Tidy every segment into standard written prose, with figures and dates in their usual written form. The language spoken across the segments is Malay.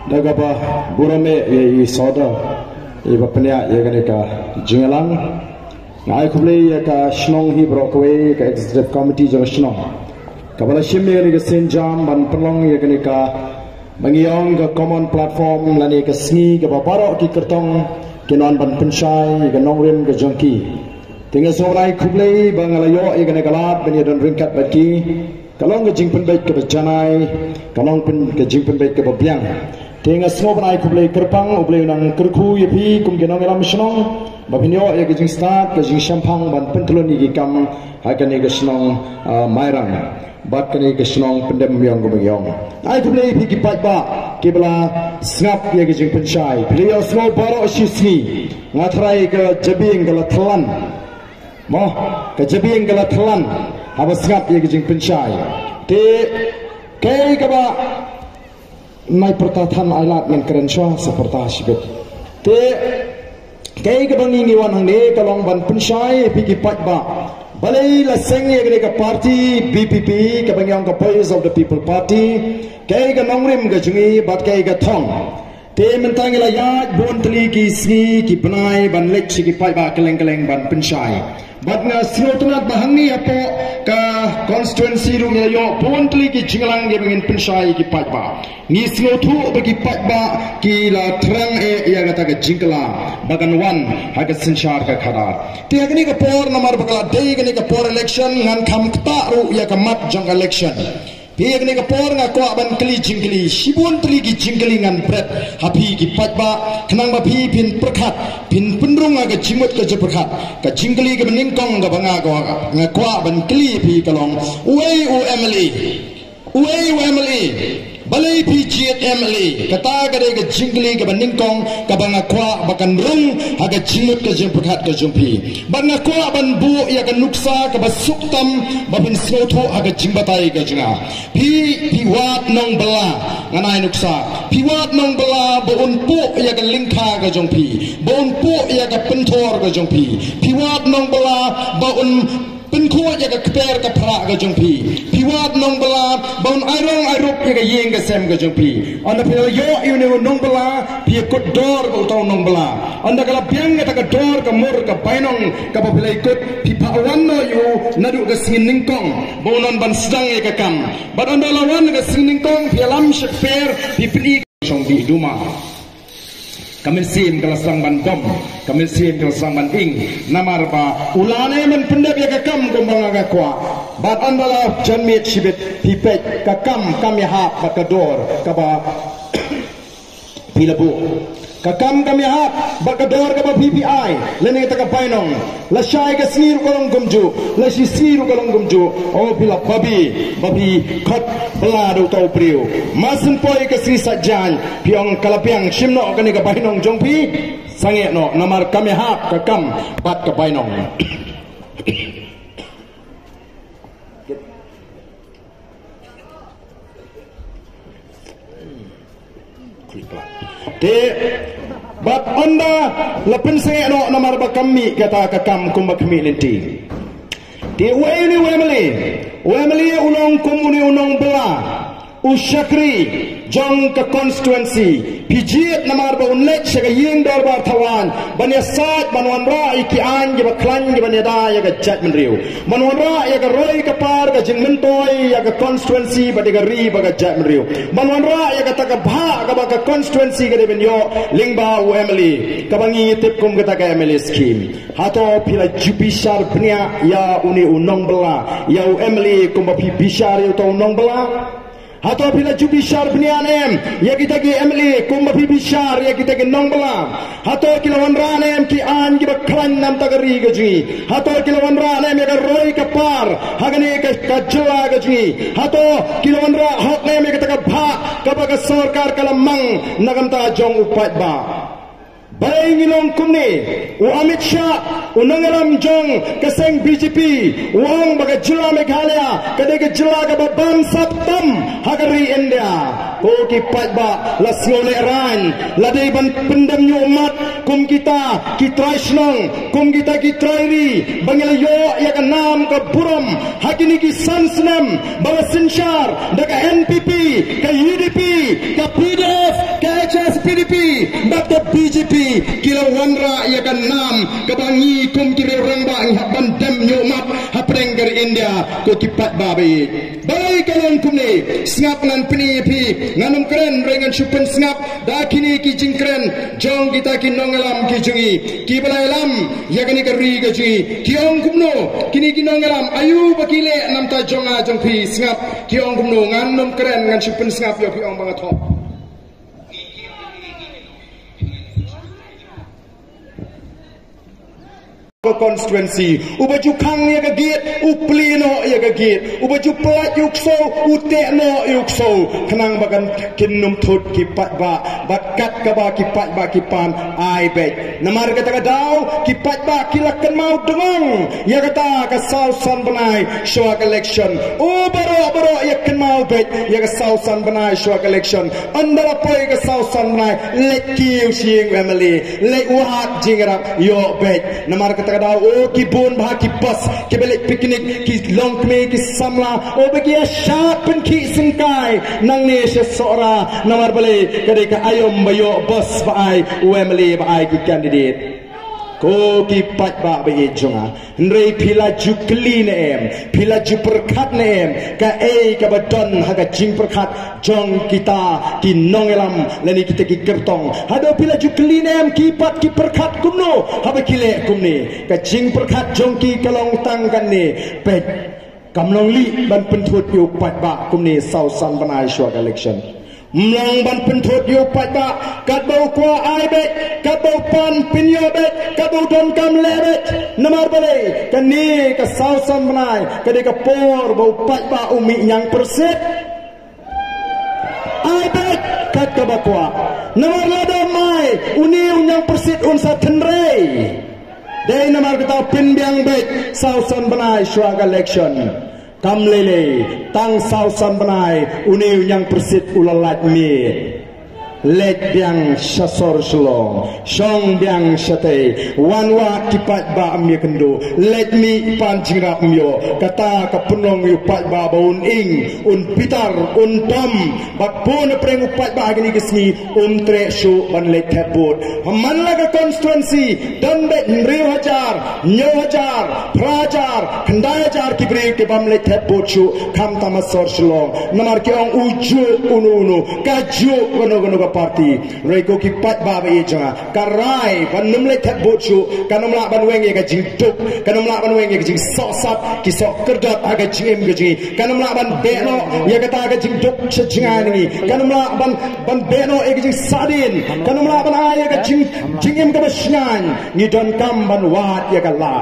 daga ba burame ye soda e ba pnya ye gane ka jingalang ngai khuble ye ka shnong hi brokwe ka executive committee jo shnong ka bala shimme ye ka sinjam ban prolong ye gane ka bangiong ka common platform lani ka sni ka ba paro ki kertong kinon ban penshai ka nongrim ka jongki tinga sobrai khuble bangalayo ye gane kalat ban ye don ringkat baki kalong ke jingpen baik ke bejanai kalong pen ke jingpen baik ke bebiang tenga semua benai kublai kerpang ublai nang kerku yepi kum genong elam senong babinyo ye ke jing start ke jing shampang ban pentelon ni kam hakane ke senong mairang bat kane ke senong pendem yang gomyong ai kublai pi ki pat ba ke bela snap ye ke jing penchai beliau semua baro sisi ngatrai ke jebing ke latlan mo ke jebing ke latlan haba snap ye ke jing penchai te kai ka ba mai pertatan ailat men keren swa seperti sibet te kai ka bangi ni wan hang ne kalong ban penshai pi ki pat ba balai la seng ye ke party BPP ka bangyang ka Voice of the People Party kai ka nongrim ka jungi bat kai ka thong te mentang la ya bon tli ki sni ki banai ban lek ki pat ba keleng ban penshai bat nga sinotnat bahangi apo ka constituency ru nge yo pontli ki jinglang ge bangin penshai ki patba ni sinothu bagi patba ki la trang e ya gata ka jingla bagan wan ha ka sinchar ka khadar te agni ka por namar bakala dei gni ka por election ngan kham ta ru ya ka mat jong election Pihak ni kapor nga ko aban keli jingkeli sibun teli gi jingkeli ngan bret hapi gi patba kenang ba phi pin perkhat pin pendrung ga jimut ke jeperkhat ka jingkeli ga meningkong ga banga go nga ko aban keli phi kalong uai UMLE balai phi GMLE kata ga de ga jingkeli ga meningkong ga banga ko bakan rung ha ga jimut ke jeperkhat ka jumpi banga ko aban bu ya ga nuksa ka basuktam babin snotho ha ga jimbatai ga jinga pi wat nong bala nganai nuksa pi wat nong bala bon pu ya ga lingkha ga jongpi bon pu ya ga penthor ga jongpi pi wat nong bala bon penko ya ga kper ka phra ga jongpi pi wat nong bala bon airong airup ya ga yeng ga sem ga jongpi onda pi yo ne nong bala pi ko dor ga taw nong bala onda kala piang ga ka dor ka mur ka painong ka pa pilai kot pi pa wan no yo nadu ga singin ningkong bonon ban sedang ya ga kam ban onda lawan ga singin ningkong pi alam shfer pi pli chong bi duma Kamil sim kelasang ban bom, kamil sim kelasang ban ing, namar ba ulane men pendep ya kakam gombang aga kwa, bat andala janmit sibit pipet kakam kami hap bakador kaba pilabu. Kakam kami hap bakador kaba PPI lene taka painong la syai ka siru kolong gumju la siru kolong gumju oh bila babi khot bela do tau priu masen poi ka sri sajan piong kalapiang shimno kani ka painong jongpi sange no namar kami hap kakam bat ka painong te bat onda lapin sange no namar ba kami kata kakam kumba kami lenti te wene wemeli ulong kumuni unong bela usyakri jong ka constituency pijiet namar ba unlek shaga yeng dor bar thawan banya sat banwan ra iki an ge ba klan ge banya da ya ga jat men riu banwan ra ya ga roi ka par ga jing men toy ya ga constituency ba de ga ri ba ga jat men riu banwan ra ya ga ta ga bha ga ba ga constituency ga de ben yo lingba UMLE ka bangi tip kum ga ta ga MLA scheme hato pila jubishar bnia ya uni unong bela ya UMLE kum ba pi bishar yo to unong bela Hato pila jubishar bnianem ya kita ki MLA kumba pi bishar ya kita ki nongbala hato kilawan ranem ki an ki bakran nam tagari gaji hato kilawan ranem ya roi ka par hagane ka kajwa gaji hato kilawan ra hok nem ya kita ka bha ka ba sarkar kalamang nagamta jong upat ba Bayi ngilong kumni, Amit Shah, unangalam jong kaseng BJP, uang baga jila Meghalaya, kadege jila ka babam saptam hagari India. Koki patba lasngone ran, ladai ban pendam nyo umat, kum kita kitrai senang, kum kita kitrai ri, bangelayo ya ka nam ka buram, hakini ki sansnam, baga sinshar, daga NPP, ka UDP, ka PDF, ka the BJP kila wanra ya kan nam kabangi kum kira orang bang bandam nyomat hapreng dari India ko kipat babi balai kalon kumne snap nan PNP nganum keren rengan supen snap da kini ki jingkren jong kita ki nongalam ki jungi ki balai lam ya kan kari ga jungi ki ong kumno kini ki nongalam ayu bakile nam ta jonga jong pi snap ki ong kumno nganum keren ngan supen snap yo ki ong bang athop constituency ubaju khang ya ga gate uplino ya ga gate ubaju plat yukso uteno yukso khanang bagan kinnum thut ki patba bakat ka ba ki patba ki pan ai bet namar kata ka daw ki patba kilakan mau dengong ya kata ka sausan banai shwak election baro ya kan mau bet ya ka sausan banai shwak election andara poi ka sausan banai let kiu sing family let wat jingrap yo bet namar kata ki bon bha ki bus ki balik picnic ki long me ki samla bagi sharp ki singkai nang ne se sora namar bale kade ka ayom bayo bus bai wemle bai ki candidate ko ki pat ba be jonga ndrei phila ju clean em phila ju perkhat ne em ka ka badon ha ka jing perkhat jong kita ki nongelam leni kita ki kertong hado phila ju clean em ki pat ki perkhat kumno ha be kile kumni ka jing perkhat jong ki kalong tang kan ni pet kamlong li ban penthut yu pat ba kumni sau san banai shwak election mlang ban penthut yu pat ba kat bau kwa ai bet kat bau pan pinyo bet kat bau don kam le bet namar bale kan ni ka sau san banai ka de ka por bau pat ba umi nyang perset ai bet kat ka bakwa namar lada mai uni nyang perset unsa tenrei dei namar kita pin biang bet sau san banai shwak election kam lele tang sau san banai uniu yang persit ulalat mi let biang shasor shlong shong biang shate wanwa kipat ba mi kendo let mi pan jingrap myo kata kapunong yu pat ba baun ing un pitar un tom bak pun preng upat ba gini gesni tre shu ban let thaput man laga constituency dan bet riu hajar nyo hajar prajar khandai hajar kibri ke bam let thaput shu kham tamasor shlong namar ke ong uju unu kaju gono parti reko ki pat ba be jonga karai ban numle that bochu kanumla ban wenge ga jing tuk kanumla ban wenge ga jing sosat ki sok kerdat aga jing ga jing kanumla ban beno ya kata ga jing tuk chjingani kanumla ban beno e ga jing sadin kanumla ban aya ga jing ga basnyan ni don kam ban wat ya ga la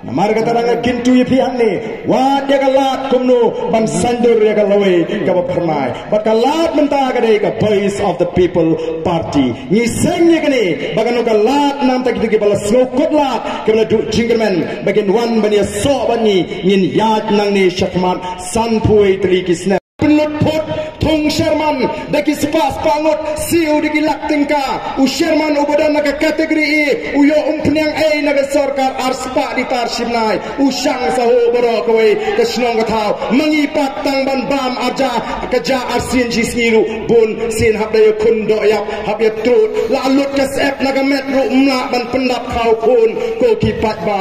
namar kata ranga kintu ye piang ni wat ya galat kumno ban sandur ya galawe ka pernai bakalat menta ga dei ka voice of the people party ni seng ye gani bagano galat nam ta gitu bala slokot la ke bala du jingerman bagian wan bani so bani nin yat nang ni shakmat san pui tri kisna penlut pot thong sherman daki spas pangot siu diki laktingka u sherman ubadan naga kategori e uyo umpnyang e naga sarkar arspa di tarshimnai u shang saho baro kwe kasnong kathau mangi pat tang ban bam arja kaja arsin jisniru bun sin habdayo kundo yap habya trut la lut kasep naga metro umla ban pendap khau kun ko ki pat ba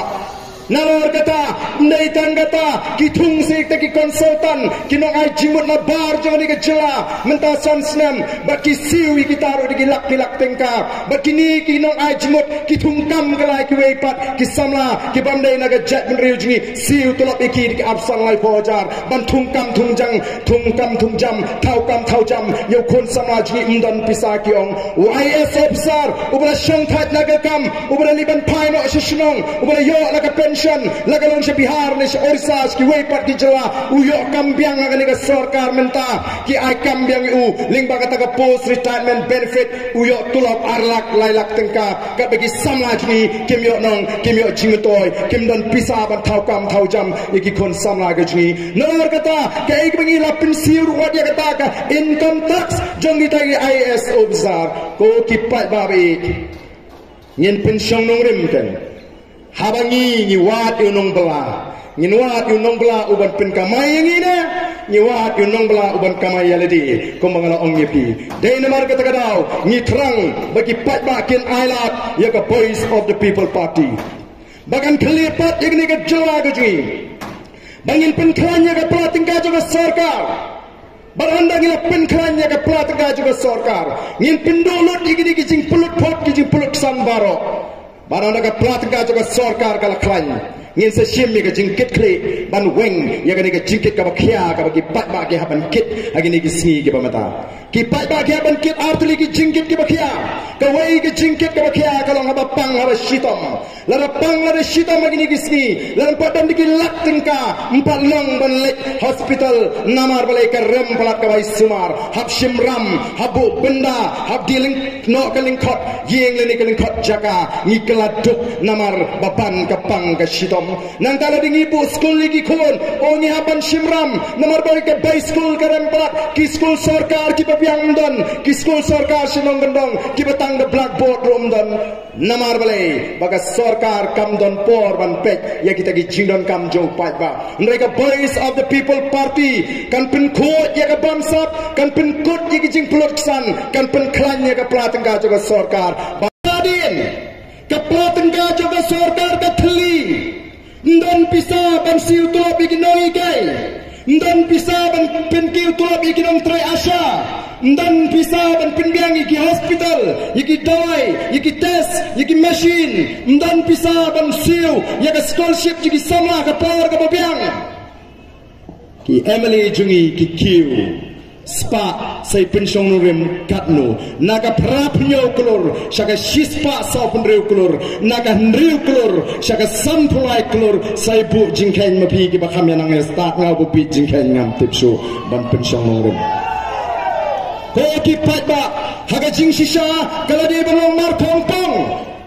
nalor kata ndaitan kata kitung sik taki konsultan kinong ai jimut na bar jong ni kejela menta sansnem baki siwi kitaro di lak tengka bakini kinong ai jimut kitung kam kelai ki wepat kisamla ki bamdai naga jet menriu jingi siu tulap iki di absang lai pojar ban tungkam tungjam thau jam yo kon samla jingi indon pisa kiong YS officer ubra shong that naga kam ubra liban paino shishnong ubra yo naga lagalon sa Bihar ni sa Orissa ki wepat ki jela uyo kambiang nga ni sarkar menta ki ay kambiang u lingba kata ka post retirement benefit uyo tulap arlak lailak tengka ka bagi samlaj ni kimyo jingtoy kimdon pisa ban thau jam iki kon samla ga jini nor kata ka ik bangi la pensiur wad ya kata ka income tax jong ni tagi IAS officer ko ki pat babi nyen pensiong nong rim kan habangi ni wat unong bela uban pen kamay yang ini nyiwat yunong bela uban kamai yaledi kumbangala ong nyipi dai namar kata kadau ngitrang bagi pat bakin ailat ya ka Voice of the People Party bagan kelipat ya ni ka jawa gujui bangin penkelanya ka pelatingka juga sarkar baranda ngila penkelanya ka pelatingka juga sarkar ngin pendolut igini kijing pulut pot kijing pulut sanbaro baranda ka pelatingka juga sarkar kala klanya ngin sa shimmi ka jingkit kli ban weng ya ka jingkit ka bakhya ka bagi pat ba ke haban kit agini ki sngi ki pamata ki pat ba ke haban kit artuli ki jingkit ki bakhya ka wei ki jingkit ka bakhya ka long haba pang haba shitom lara pang lara shitom agini ki sngi lara padam di ki laktingka empat long ban lek hospital namar balai ka rem palat ka bai sumar hab shimram habu benda hab diling no kaling khot yeng le ni kaling khot jaka ngi keladuk namar baban ka pang ka shitom nang kala ding ibu school lagi kon oni haban shimram namar balik ke bay school karempat ki school sarkar ki papiang don ki school sarkar sinong gendong ki batang the blackboard room don namar balai baga sarkar kam don por ban pek ya kita ki jingdon kam jo pat ba mereka Voice of the People Party kan pen khot ya ka bamsap kan pen kot ya ki jing peloksan kan pen klan ya ka platengga juga sarkar badin ka platengga juga sarkar ka thli dan bisa ban siu tulap bikin nongi kai dan bisa ban penkiu tulap bikin nong try asya dan bisa ban penbiang iki hospital iki dawai iki test iki machine dan bisa ban siu ya ka scholarship iki samla ka power ka babiang ki Emily jungi ki kiu spa say pensiong nurim katno naga prapnyo kolor saka shispa sa penriu kolor naga nriu kolor saka sampulai kolor say bu jingkain mapi ki bakam yanang esta ngau bu pi jingkain ngam tipsu ban pensiong nurim ko ki pat ba haga jing shisha kala di belum mar kompong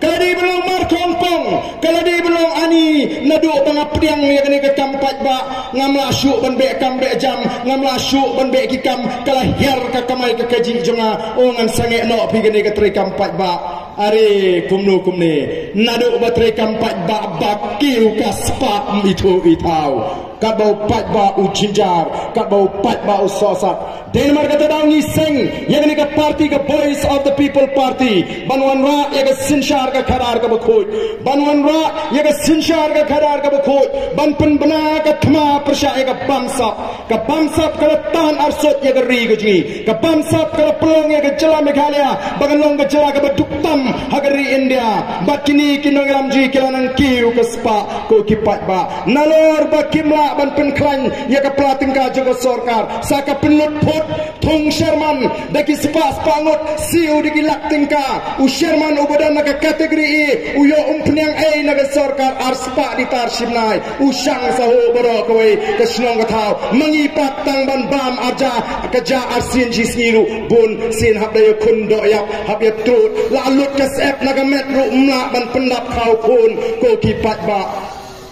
kala di belum mar kompong kala di belum ani nadu pangapriang ya kene ke kampat ba ngamla syuk ban be kam be jam ngamla syuk ban be kikam kala hiar ka kamai ke kaji jonga ongan sange no pi kene ke tri kampat ba are kumnu kumne nadu ba tri kampat ba bakiu kaspa itu itau kat bau pat ba u jinjar kat bau pat ba u sosat Denmark kata dang ngiseng ya kene ke parti ke Voice of the People Party banwan ra ya ke sinshar ka kharar ka bakhoj banwan ra ya ke sinshar ka kharar ka bakhoj ban pen bana ka thma persya ka bamsap ka tan arsot ya ke ri ka ji ka bamsap ka plong ya ke jela Meghalaya bagalong ka jela ka baduktam hagari India bakini kinong ramji kilanang kiu ka spa ko kipat ba nalor ba kimla ban pen klan ya ka plating ka juga sarkar saka penlut pot thong Sherman daki spa spangot siu diki lakting ka u Sherman ubadan na ka kategori E uyo umpnyang A na ka sarkar arspa ditar simnai u sang saho baro kawai ka snong ka thau mangipat tang ban bam arja ka ja arsin jisniru bun sin habdayo kundo ya habya trut la lut ka sep na ka metro umla ban pendap khau kun ko kipat ba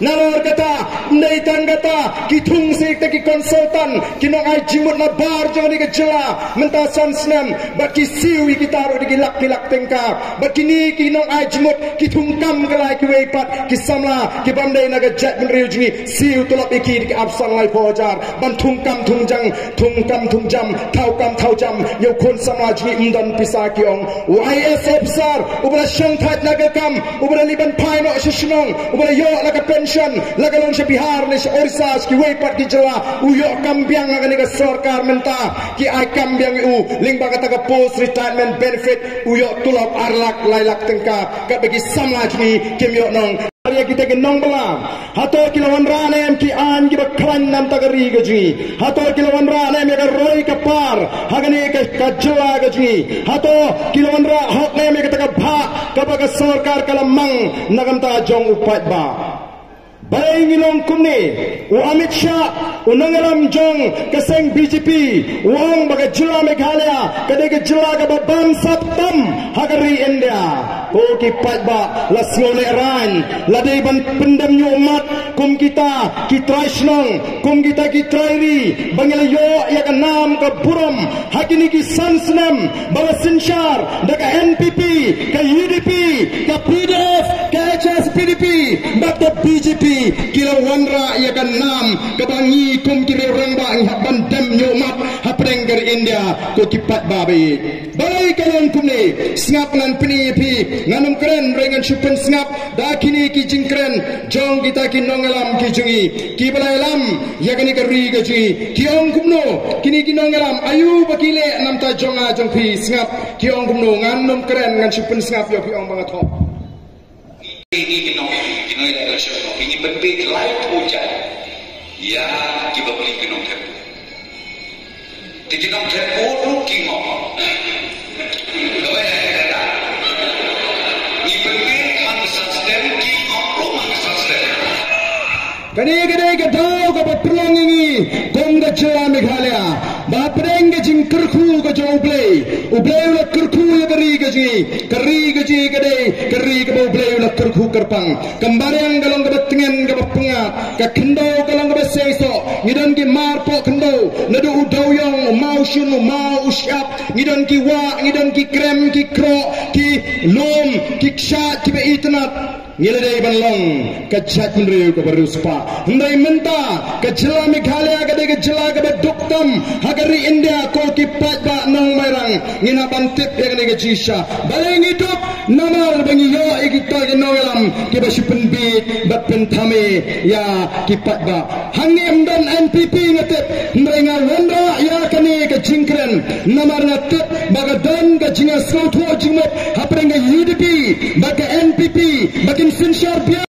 nalor kata naitan kata kitung sik taki konsultan kinong ai jimut na bar jangan ni kejela mentasan senam baki siu kita ro di lak tengka bakini kinong ai jimut kitung kam kelai ki wepat kisamla ki bamdai na gajat menriu jingi siu tulap iki di absang lai pojar ban tungkam tungjang tungkam tungjam thau jam yo kon samla jingi umdan pisa kiong YS officer ubra shang that na kam ubra liban pai no shishnong ubra yo la ka lagalong sa Bihar ni sa Orisas ki wepat ki jela uyo kambiang nga ni ka sarkar menta ki ay kambiang u lingba ka taga post retirement benefit uyo tulap arlak lailak tengka ka bagi samlaj ni kimyo nong Arya kita ke nong belam hato kilawan ranem ki an ki bakran nam tagari gaji hato kilawan ranem ya roy ka par hagani ka jela gaji hato kilawan ra hok nem ka taga bha ka baga sarkar kalamang nagamta jong upat ba Bayi ngilong kumni, u Amit Shah, u nangalam jong kaseng BJP, uang baga jila Meghalaya, kadega jila ka babam saptam hagari India. O kipat ba la siole ran, la ban pendam nyo umat, kum kita kitray snong, kum kita kitray ri, bangilayo ya ka nam ka buram, hakini ki sansnam, baga sinshar, daga NPP, ka UDP, ka PDF, ka HSP, PDP bato BJP kila wanra ia kan nam kebangi kum kira orang bang haban dem nyomat haprengger India ko kipat babi balai kalon kumne sngap nan PDP nganum keren rengan supen sngap da kini ki jingkren jong kita ki nongalam ki jungi ki balai lam ya kani kari ga jungi ki ong kumno kini ki nongalam ayu bakile nam ta jonga jong pi sngap ki ong kumno nganum keren ngan supen sngap yo ki ong bang athop ini kinong ila syok kini berbit lain hujan ya kiba beli kinong ter kinong ter ulu kingo gawe ada ni berbit man sustain kingo lo man sustain kani gede gadau ka patrong ini gongga chela Meghalaya bapreng ge jing kerku ga jo uble la kerku ya kari gaji gede kari ga uble la kerku kerpang kembarang galong ga batengen ga bapenga ka kendo galong ga basengso ngidon ki marpo kendo nadu udoyong mau shun mau usyap ngidon ki wa ngidon ki krem ki kro ki lom ki kshat ki itnat ngilai banlong kachat menriu ke beruspa hendai menta kecela Meghalaya gede kecela ke beduktam hagari India ko kipat ba nang merang ngina bantip ya gede kecisa baleng hidup namar bangi yo ikita ginolam ke basipen bit bat pentame ya kipat ba hangem dan NPP ngatip hendai ngawandra ya kani ke jingkren namar ngatip bagadan ke jinga skautu jingmop haprenga UDP baga NPP baga Sinshar